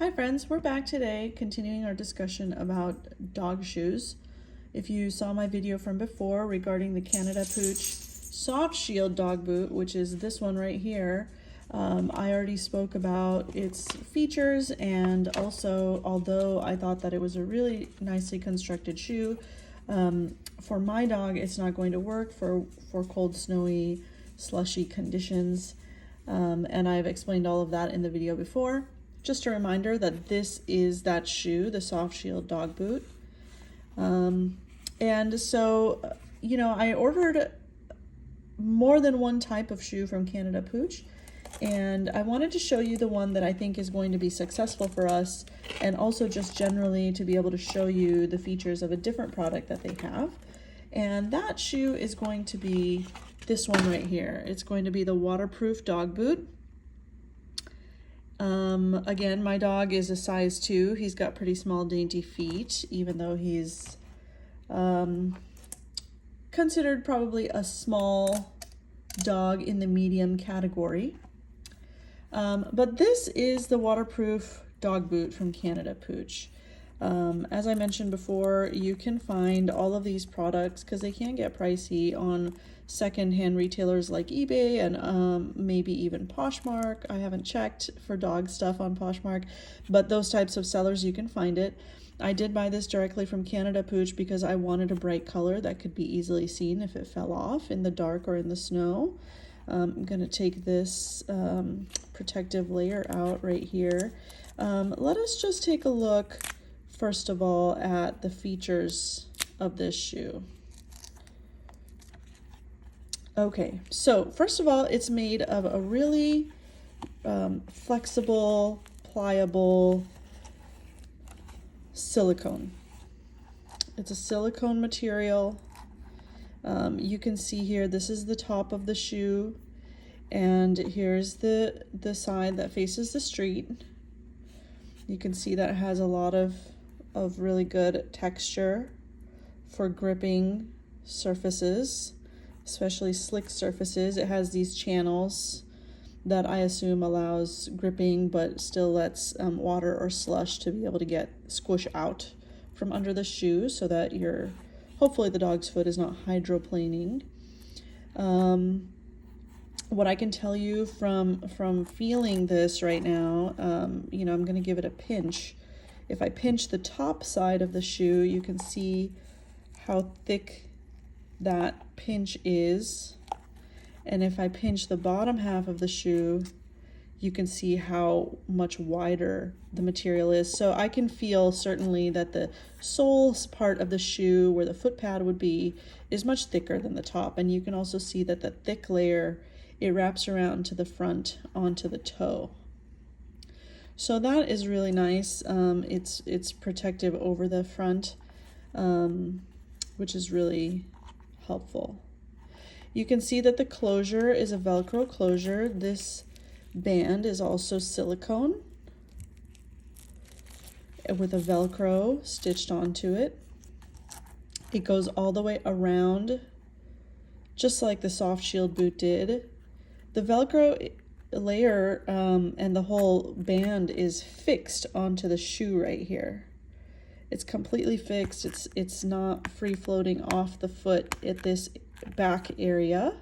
Hi friends, we're back today continuing our discussion about dog shoes. If you saw my video from before regarding the Canada Pooch soft shield dog boot, which is this one right here, I already spoke about its features, and also although I thought that it was a really nicely constructed shoe, for my dog it's not going to work for cold, snowy, slushy conditions, and I've explained all of that in the video before. Just a reminder that this is that shoe, the soft shield dog boot. And so, I ordered more than one type of shoe from Canada Pooch, and I wanted to show you the one that I think is going to be successful for us, and also just generally to be able to show you the features of a different product that they have. And that shoe is going to be this one right here. It's going to be the waterproof dog boot. Again, my dog is a size 2. He's got pretty small, dainty feet, even though he's considered probably a small dog in the medium category. But this is the waterproof dog boot from Canada Pooch. As I mentioned before, you can find all of these products, because they can get pricey, on secondhand retailers like eBay and maybe even Poshmark. I haven't checked for dog stuff on Poshmark, but those types of sellers, you can find it. I did buy this directly from Canada Pooch because I wanted a bright color that could be easily seen if it fell off in the dark or in the snow. I'm going to take this protective layer out right here. Let us just take a look first of all at the features of this shoe. Okay, so first of all, it's made of a really flexible, pliable silicone. It's a silicone material. You can see here, this is the top of the shoe, and here's the side that faces the street. You can see that it has a lot of really good texture for gripping surfaces, especially slick surfaces. It has these channels that I assume allows gripping, but still lets water or slush to be able to get squish out from under the shoe, so that hopefully the dog's foot is not hydroplaning. What I can tell you from feeling this right now, I'm going to give it a pinch. If I pinch the top side of the shoe, you can see how thick that pinch is. And if I pinch the bottom half of the shoe, you can see how much wider the material is. So I can feel certainly that the sole part of the shoe, where the foot pad would be, is much thicker than the top. And you can also see that the thick layer, it wraps around to the front onto the toe. So that is really nice. It's protective over the front, which is really helpful. You can see that the closure is a Velcro closure. This band is also silicone with a Velcro stitched onto it. It goes all the way around, just like the soft shield boot did. The Velcro layer and the whole band is fixed onto the shoe right here. It's completely fixed. It's not free floating off the foot at this back area.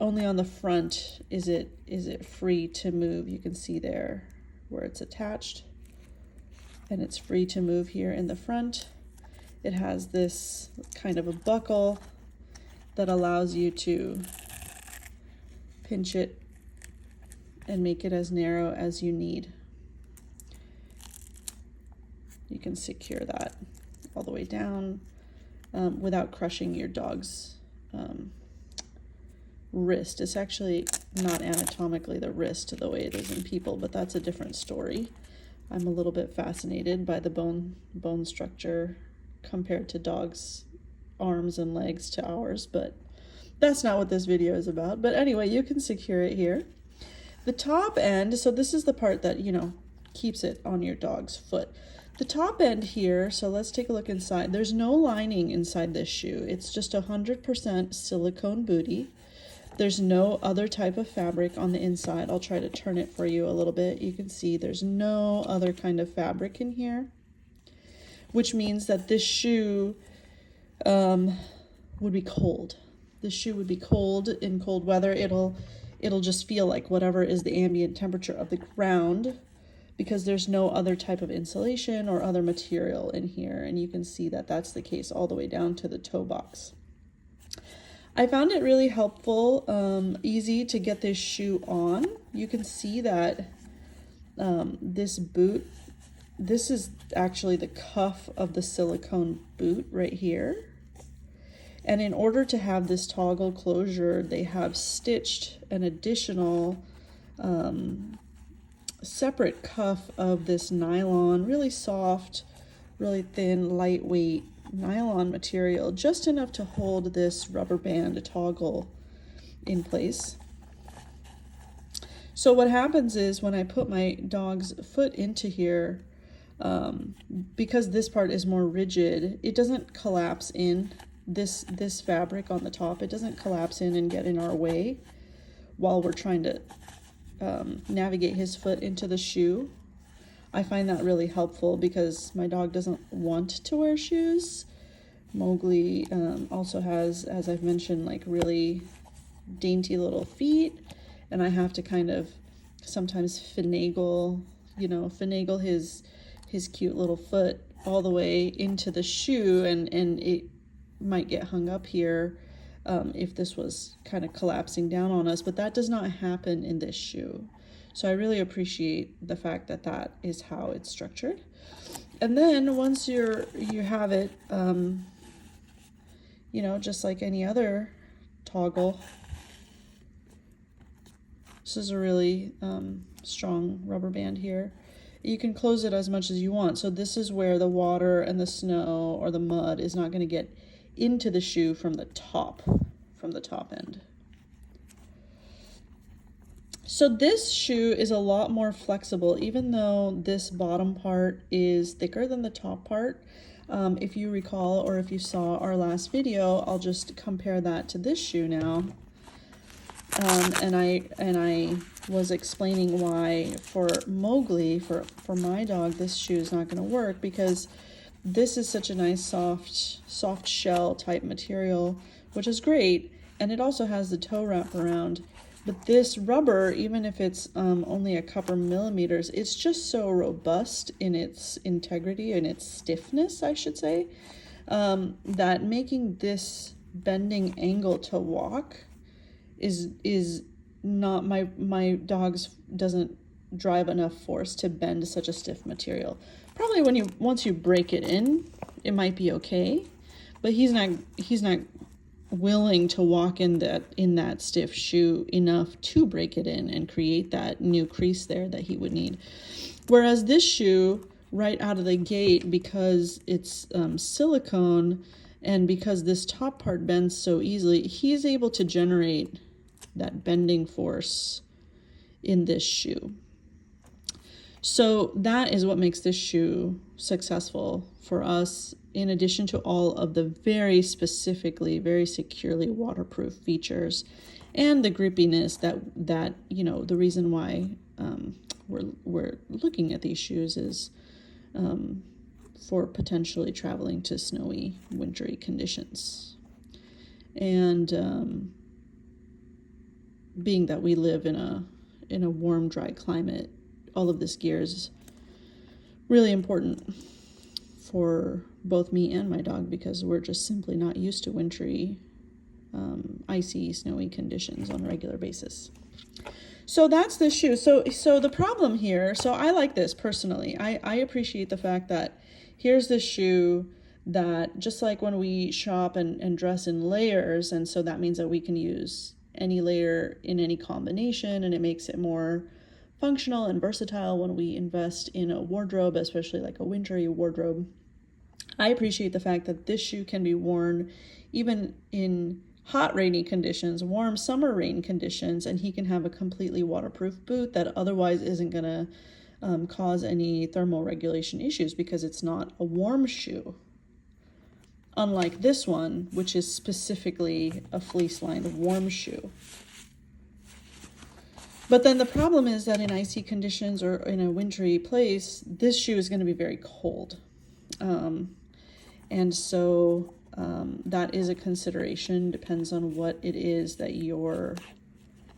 Only on the front is it free to move. You can see there where it's attached, and it's free to move here in the front. It has this kind of a buckle that allows you to pinch it and make it as narrow as you need. You can secure that all the way down without crushing your dog's wrist. It's actually not anatomically the wrist the way it is in people, but that's a different story. I'm a little bit fascinated by the bone structure compared to dogs' arms and legs to ours, but that's not what this video is about. But anyway, you can secure it here. The top end, so this is the part that, keeps it on your dog's foot. The top end here, so let's take a look inside. There's no lining inside this shoe. It's just 100% silicone bootie. There's no other type of fabric on the inside. I'll try to turn it for you a little bit. You can see there's no other kind of fabric in here, which means that this shoe would be cold. This shoe would be cold in cold weather. It'll just feel like whatever is the ambient temperature of the ground, because there's no other type of insulation or other material in here. And you can see that that's the case all the way down to the toe box. I found it really helpful, easy to get this shoe on. You can see that this boot, this is actually the cuff of the silicone boot right here. And in order to have this toggle closure, they have stitched an additional separate cuff of this nylon, really soft, really thin, lightweight nylon material, just enough to hold this rubber band toggle in place. So what happens is when I put my dog's foot into here, because this part is more rigid, it doesn't collapse in. This fabric on the top, it doesn't collapse in and get in our way while we're trying to navigate his foot into the shoe. I find that really helpful because my dog doesn't want to wear shoes. Mowgli also has, as I've mentioned, like really dainty little feet, and I have to kind of sometimes finagle his cute little foot all the way into the shoe, and it might get hung up here if this was kind of collapsing down on us, but that does not happen in this shoe. So I really appreciate the fact that that is how it's structured. And then once you have it, just like any other toggle, this is a really strong rubber band here. You can close it as much as you want. So this is where the water and the snow or the mud is not going to get into the shoe from the top end. So this shoe is a lot more flexible, even though this bottom part is thicker than the top part. If you recall, or if you saw our last video, I'll just compare that to this shoe now. And I was explaining why for Mowgli, for my dog, this shoe is not going to work, because this is such a nice soft shell type material, which is great, and it also has the toe wrap around. But this rubber, even if it's only a couple millimeters, it's just so robust in its integrity and its stiffness, I should say, that making this bending angle to walk is not, my dog's doesn't drive enough force to bend such a stiff material. Probably once you break it in, it might be okay, but he's not willing to walk in that stiff shoe enough to break it in and create that new crease there that he would need. Whereas this shoe, right out of the gate, because it's silicone and because this top part bends so easily, he's able to generate that bending force in this shoe. So that is what makes this shoe successful for us, in addition to all of the very specifically, very securely waterproof features and the grippiness that the reason why we're looking at these shoes is for potentially traveling to snowy, wintry conditions. And being that we live in a warm, dry climate, all of this gear is really important for both me and my dog, because we're just simply not used to wintry, icy, snowy conditions on a regular basis. So that's the shoe. So the problem here, so I like this personally. I appreciate the fact that here's this shoe that, just like when we shop and dress in layers, and so that means that we can use any layer in any combination, and it makes it more functional and versatile when we invest in a wardrobe, especially like a wintry wardrobe. I appreciate the fact that this shoe can be worn even in hot, rainy conditions, warm summer rain conditions, and he can have a completely waterproof boot that otherwise isn't going to cause any thermal regulation issues, because it's not a warm shoe. Unlike this one, which is specifically a fleece-lined warm shoe. But then the problem is that in icy conditions or in a wintry place, this shoe is going to be very cold. And so that is a consideration, depends on what it is that you're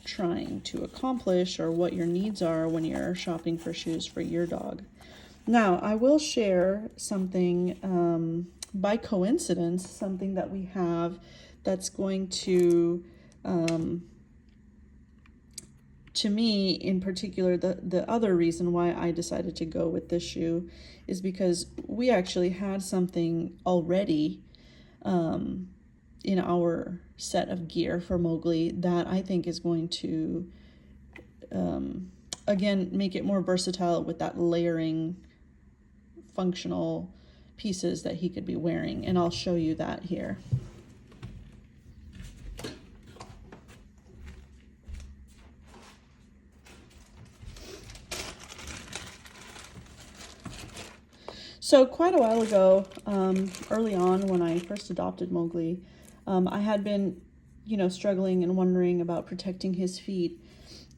trying to accomplish or what your needs are when you're shopping for shoes for your dog. Now, I will share something by coincidence, something that we have that's going to me in particular, the other reason why I decided to go with this shoe is because we actually had something already in our set of gear for Mowgli that I think is going to, again, make it more versatile with that layering functional pieces that he could be wearing. And I'll show you that here. So quite a while ago, early on when I first adopted Mowgli, I had been, struggling and wondering about protecting his feet.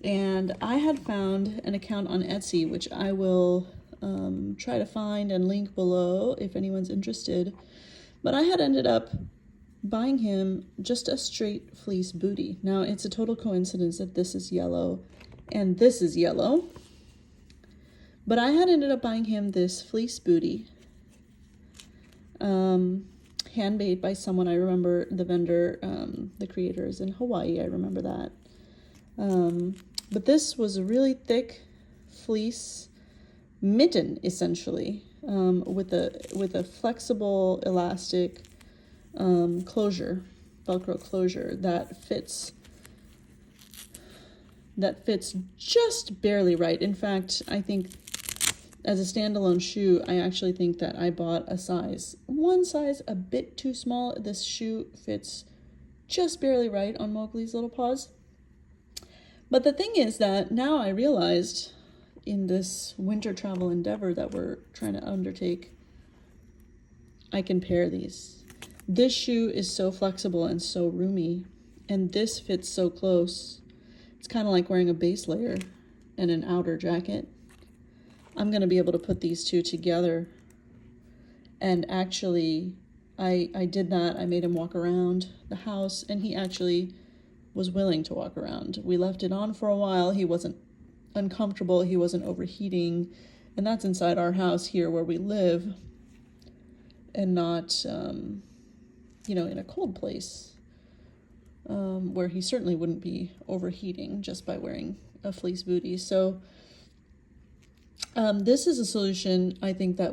And I had found an account on Etsy, which I will try to find and link below if anyone's interested. But I had ended up buying him just a straight fleece bootie. Now, it's a total coincidence that this is yellow and this is yellow. But I had ended up buying him this fleece bootie, handmade by someone. I remember the vendor, the creator is in Hawaii. I remember that. But this was a really thick fleece mitten, essentially, with a flexible, elastic closure, Velcro closure that fits just barely right. In fact, I think as a standalone shoe, I actually think that I bought one size a bit too small. This shoe fits just barely right on Mowgli's little paws. But the thing is that now I realized in this winter travel endeavor that we're trying to undertake, I can pair these. This shoe is so flexible and so roomy, and this fits so close. It's kind of like wearing a base layer and an outer jacket. I'm going to be able to put these two together. And actually, I did that. I made him walk around the house, and he actually was willing to walk around. We left it on for a while. He wasn't uncomfortable. He wasn't overheating. And that's inside our house here where we live, and not, in a cold place. Where he certainly wouldn't be overheating just by wearing a fleece bootie. So this is a solution I think that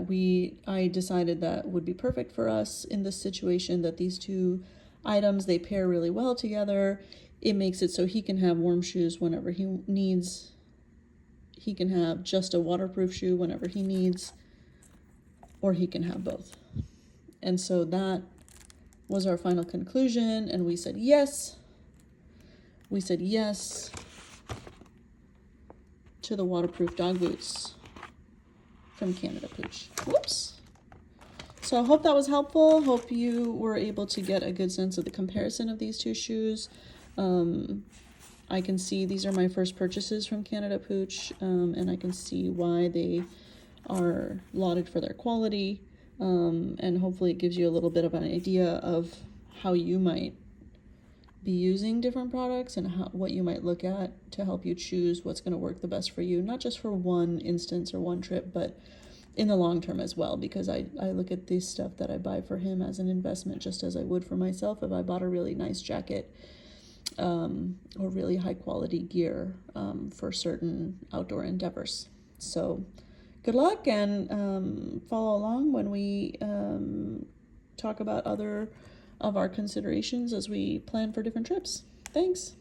I decided that would be perfect for us in this situation, that these two items, they pair really well together. It makes it so he can have warm shoes whenever he needs. He can have just a waterproof shoe whenever he needs, or he can have both. And so that was our final conclusion, and we said yes. We said yes to the waterproof dog boots from Canada Pooch. Whoops. So I hope that was helpful. Hope you were able to get a good sense of the comparison of these two shoes. I can see these are my first purchases from Canada Pooch, and I can see why they are lauded for their quality. And hopefully it gives you a little bit of an idea of how you might be using different products and what you might look at to help you choose what's going to work the best for you, not just for one instance or one trip, but in the long term as well, because I look at this stuff that I buy for him as an investment, just as I would for myself if I bought a really nice jacket or really high quality gear for certain outdoor endeavors. So good luck, and follow along when we talk about other of our considerations as we plan for different trips. Thanks.